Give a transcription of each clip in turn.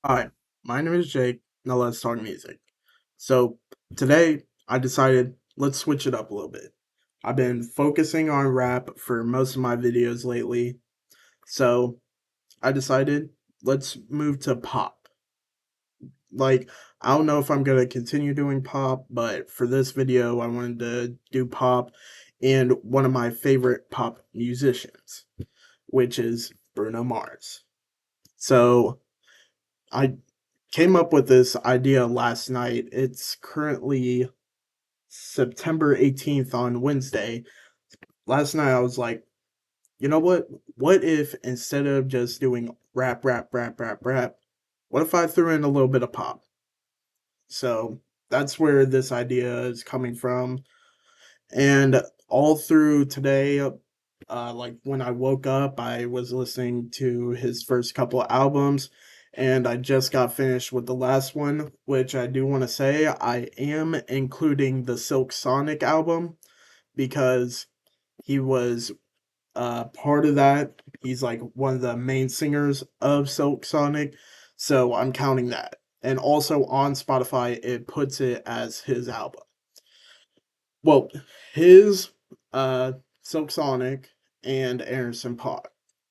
Hi, my name is Jake. Now let's talk music. So today I decided let's switch it up a little bit. I've been focusing on rap for most of my videos lately, so I decided let's move to pop. Like, I don't know if I'm gonna continue doing pop, but for this video I wanted to do pop and one of my favorite pop musicians, which is Bruno Mars. So I came up with this idea last night. It's currently September 18th on Wednesday. Last night I was like, you know what? What if instead of just doing rap, rap, rap, rap, rap, what if I threw in a little bit of pop? So that's where this idea is coming from. And all through today, like when I woke up, I was listening to his first couple of albums, and I just got finished with the last one, which I do want to say I am including the Silk Sonic album because he was part of that. He's like one of the main singers of Silk Sonic, so I'm counting that. And also on Spotify, it puts it as his album. Well, his Silk Sonic and Anderson Paak,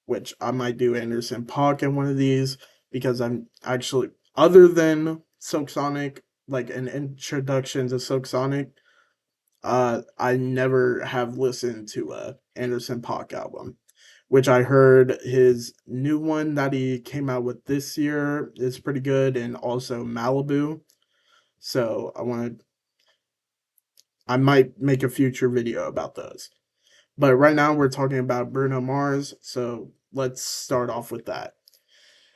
which I might do Anderson Paak in one of these because I'm actually other than Silk Sonic, like an introduction to Silk Sonic, I never have listened to a Anderson Paak album. Which I heard his new one that he came out with this year is pretty good, and also Malibu. So I might make a future video about those. But right now we're talking about Bruno Mars, so let's start off with that.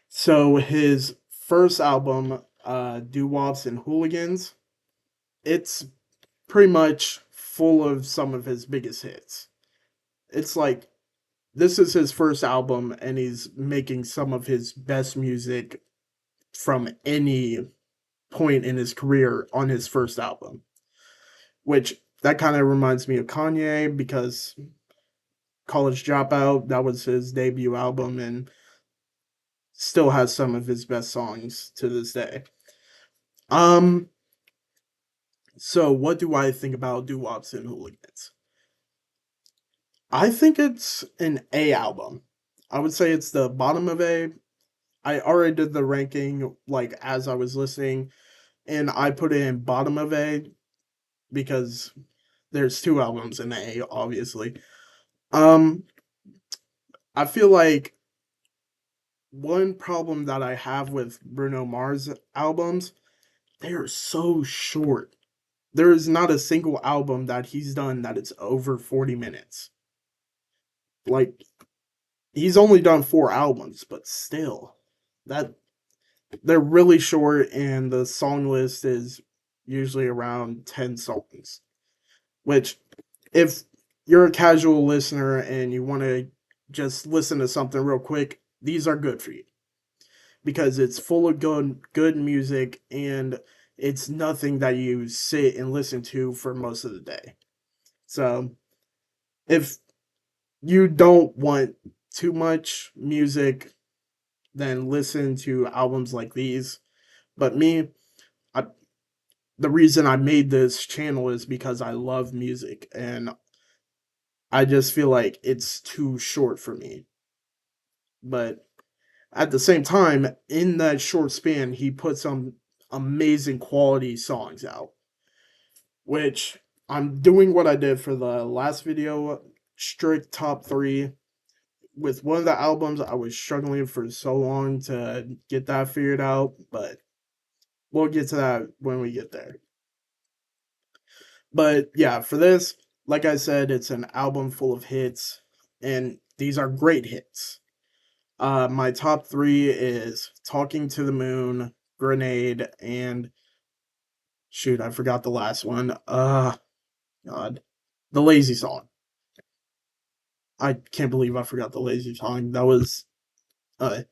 So his first album, Doo Wops and Hooligans, it's pretty much full of some of his biggest hits. It's like this is his first album and he's making some of his best music from any point in his career on his first album. Which that kind of reminds me of Kanye because College Dropout, that was his debut album and still has some of his best songs to this day. Um, so what do I think about Doo Wops and Hooligans? I think it's an A album. I would say it's the bottom of A. I already did the ranking like as I was listening, and I put it in bottom of A because there's two albums in A, obviously. Um, I feel like one problem that I have with Bruno Mars albums, they are so short. There is not a single album that he's done that it's over 40 minutes. Like he's only done 4 albums, but still that they're really short and the song list is usually around 10 songs, which if you're a casual listener and you want to just listen to something real quick, these are good for you because it's full of good music and it's nothing that you sit and listen to for most of the day. So, if you don't want too much music, then listen to albums like these. But me, I, the reason I made this channel is because I love music and I just feel like it's too short for me. But at the same time, in that short span, he put some amazing quality songs out, which I'm doing what I did for the last video, strict top 3. With one of the albums, I was struggling for so long to get that figured out, but we'll get to that when we get there. But yeah, for this, like I said, it's an album full of hits, and these are great hits. My top 3 is Talking to the Moon, Grenade, and shoot, I forgot the last one. God, the Lazy Song. I can't believe I forgot the Lazy Song. That was, uh,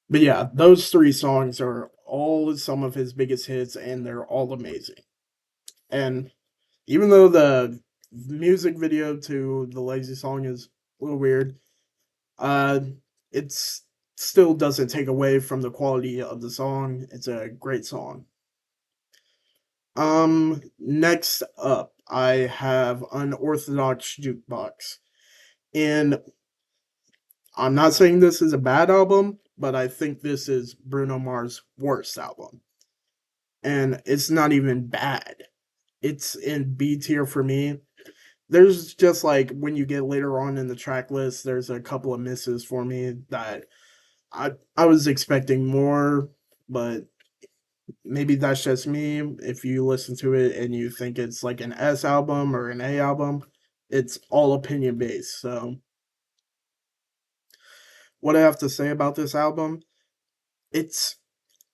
but yeah, those 3 songs are all some of his biggest hits, and they're all amazing. And even though the music video to the Lazy Song is a little weird, uh, it's still doesn't take away from the quality of the song. It's a great song. Next up, I have Unorthodox Jukebox. And I'm not saying this is a bad album, but I think this is Bruno Mars' worst album. And it's not even bad. It's in B tier for me. There's just like when you get later on in the track list, there's a couple of misses for me that I was expecting more, but maybe that's just me. If you listen to it and you think it's like an S album or an A album, it's all opinion based. So, what I have to say about this album, it's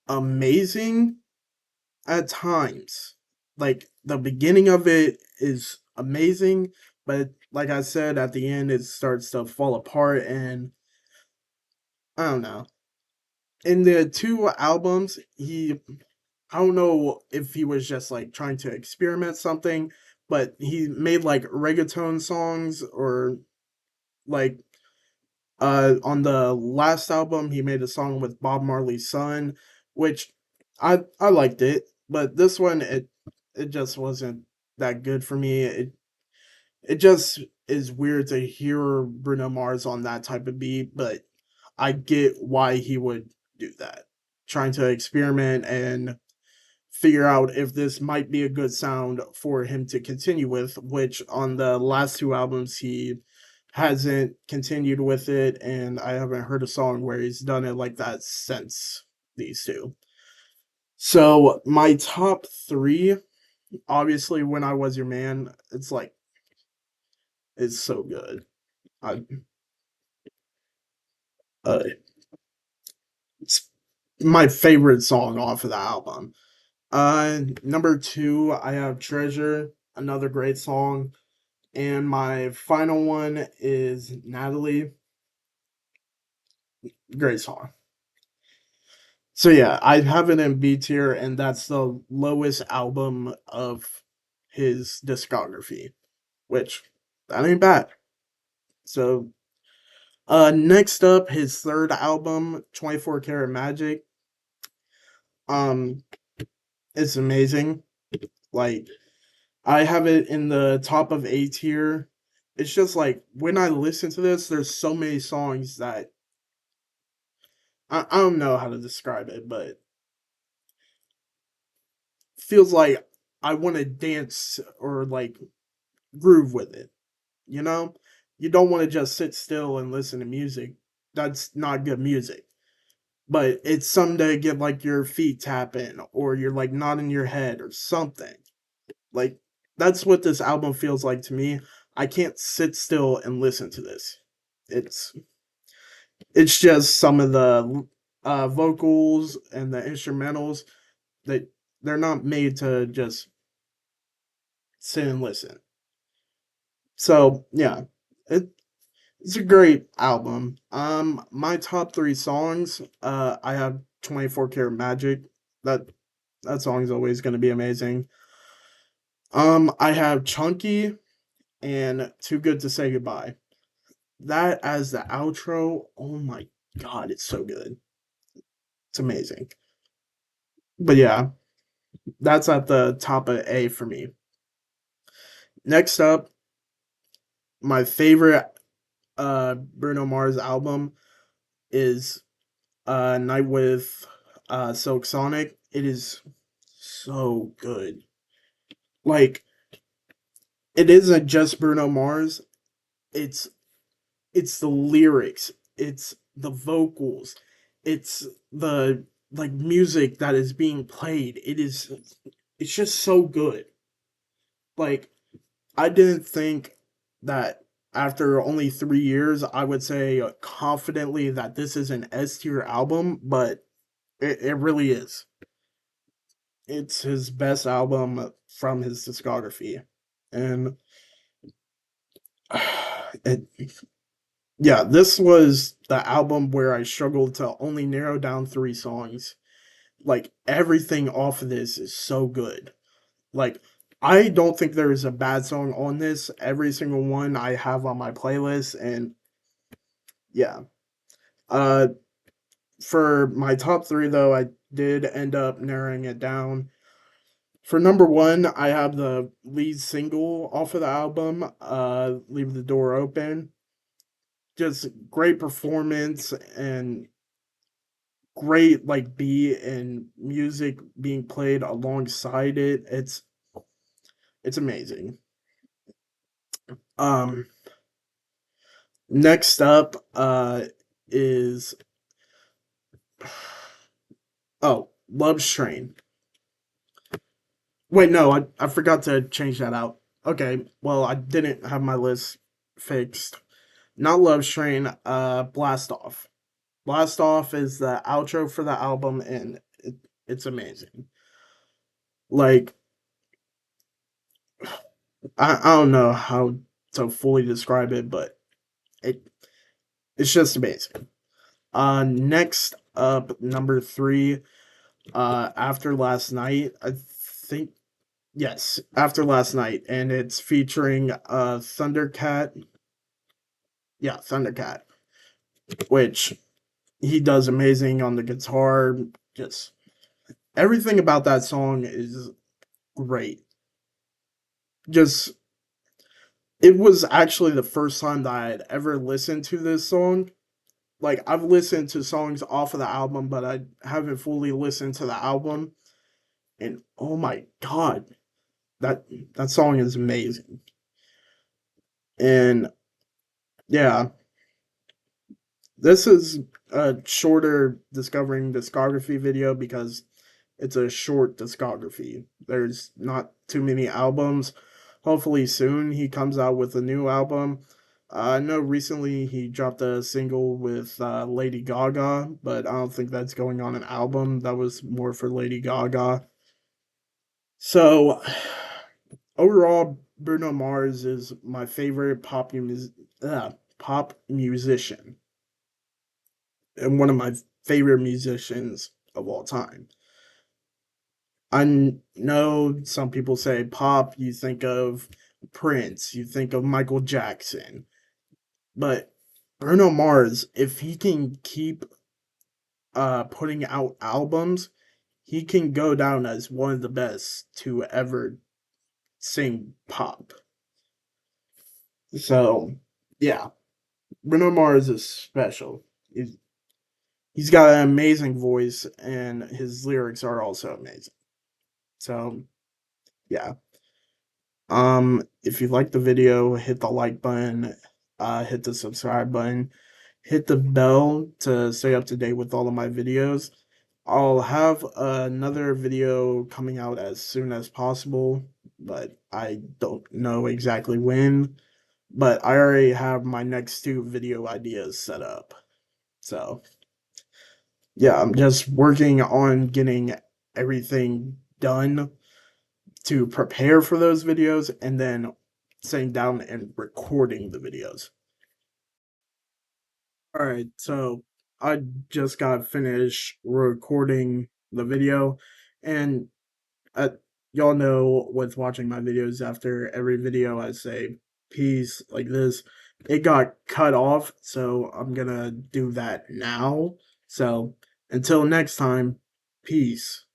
amazing at times. Like the beginning of it is amazing, but like I said, at the end it starts to fall apart, and I don't know. In the two albums, I don't know if he was just like trying to experiment something, but he made like reggaeton songs or like on the last album he made a song with Bob Marley's son, which I liked it, but this one it just wasn't that good for me. It just is weird to hear Bruno Mars on that type of beat, but I get why he would do that. Trying to experiment and figure out if this might be a good sound for him to continue with, which on the last two albums he hasn't continued with it, and I haven't heard a song where he's done it like that since these two. So my top three, obviously, When I Was Your Man, it's so good. I uh, it's my favorite song off of the album. Number two, I have Treasure, another great song. And my final one is Natalie. Great song. So yeah, I have it in B tier, and that's the lowest album of his discography, which that ain't bad. So next up, his third album, 24 Karat Magic. Um, it's amazing. Like I have it in the top of A tier. It's just like when I listen to this, there's so many songs that I don't know how to describe it, but feels like I want to dance or like groove with it. You know, you don't want to just sit still and listen to music. That's not good music. But it's something to get like your feet tapping or you're like nodding your head or something. Like that's what this album feels like to me. I can't sit still and listen to this. It's it's just some of the vocals and the instrumentals that they're not made to just sit and listen. So yeah, it, it's a great album. My top three songs. I have 24 Karat Magic. That that song is always going to be amazing. I have Chunky and Too Good to Say Goodbye. That as the outro. Oh my god, it's so good. It's amazing. But yeah, that's at the top of A for me. Next up, my favorite Bruno Mars album is Night with Silk Sonic. It is so good. Like it isn't just Bruno Mars. It's it's the lyrics. It's the vocals. It's the like music that is being played. It's just so good. Like I didn't think that after only 3 years I would say confidently that this is an S tier album, but it really is. It's his best album from his discography. And it, yeah, this was the album where I struggled to only narrow down three songs. Like everything off of this is so good. Like I don't think there is a bad song on this. Every single one I have on my playlist, and yeah. Uh For my top three, though, I did end up narrowing it down. For number one, I have the lead single off of the album, Leave the Door Open. Just great performance and great like beat and music being played alongside it. It's amazing. Um Next up is Love Train. Wait, no, I forgot to change that out. Okay, well, I didn't have my list fixed. Not Love Train, Blast Off. Blast Off is the outro for the album, and it's amazing. Like, I don't know how to fully describe it, but it it's just amazing. Next up, number three, After Last Night. I think, yes, After Last Night, and it's featuring Thundercat. Yeah, Thundercat, which he does amazing on the guitar. Just everything about that song is great. Just it was actually the first time that I had ever listened to this song. Like I've listened to songs off of the album, but I haven't fully listened to the album. And oh my god, that that song is amazing. And yeah, this is a shorter discovering discography video because it's a short discography. There's not too many albums. Hopefully soon he comes out with a new album. I know recently he dropped a single with Lady Gaga, but I don't think that's going on an album. That was more for Lady Gaga. So overall, Bruno Mars is my favorite pop musician and one of my favorite musicians of all time. I know some people say pop, you think of Prince, you think of Michael Jackson, but Bruno Mars, if he can keep putting out albums, he can go down as one of the best to ever sing pop. So, yeah, Bruno Mars is special. He's got an amazing voice, and his lyrics are also amazing. So, yeah. If you like the video, hit the like button, hit the subscribe button, hit the bell to stay up to date with all of my videos. I'll have another video coming out as soon as possible, but I don't know exactly when. But I already have my next two video ideas set up. So, yeah, I'm just working on getting everything done to prepare for those videos and then sitting down and recording the videos. All right, so I just got finished recording the video, and uh, y'all know with watching my videos, after every video I say peace like this. It got cut off, so I'm gonna do that now. So until next time, peace.